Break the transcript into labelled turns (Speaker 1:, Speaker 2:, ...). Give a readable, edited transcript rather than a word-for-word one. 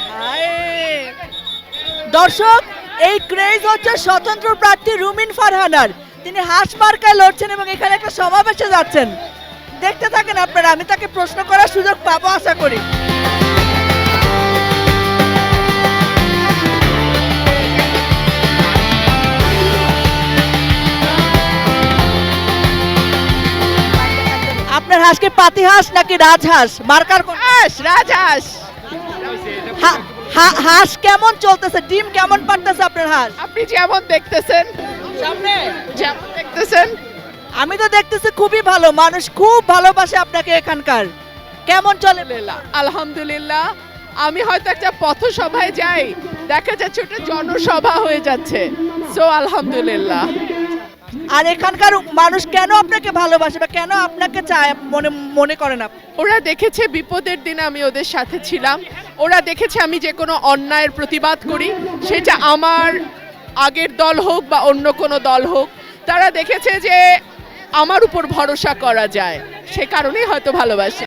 Speaker 1: হায় দর্শক, এই ক্রেজ হচ্ছে স্বতন্ত্র প্রার্থী রুমিন ফারহানার। তিনি হাঁস মার্কায় লড়ছেন এবং এখানে একটা সমাবেশে যাচ্ছেন। দেখতে থাকেন আপনারা, আমি তাকে প্রশ্ন করার সুযোগ পাবো আশা করি। আপনার হাঁসকে পাতি হাঁস নাকি রাজহাঁস? মার্কার
Speaker 2: হাঁস, রাজহাঁস।
Speaker 1: হাঁস কেমন চলতেছে? ডিম কেমন পারতেছে আপনার হাঁস?
Speaker 2: আপনি যেমন দেখতেছেন,
Speaker 1: সামনে
Speaker 2: যেমন দেখতেছেন,
Speaker 1: আমি তো দেখতেছি খুবই ভালো, মানুষ খুব ভালোবাসে আপনাকে এখানকার। কেমন চলে?
Speaker 2: আলহামদুলিল্লাহ। আমি হয়তো একটা পথসভায় যাই, দেখা যাচ্ছে ওটা জনসভা হয়ে যাচ্ছে। সো আলহামদুলিল্লাহ।
Speaker 1: আর এখানকার মানুষ কেন আপনাকে ভালোবাসে বা কেন আপনাকে চায় মনে করেন আপনি?
Speaker 2: ওরা দেখেছে বিপদের দিনে আমি ওদের সাথে ছিলাম, ওরা দেখেছে আমি যে কোনো অন্যায়ের প্রতিবাদ করি, সেটা আমার আগের দল হোক বা অন্য কোনো দল হোক, তারা দেখেছে যে আমার উপর ভরসা করা যায়, সে কারণেই হয়তো ভালোবাসে।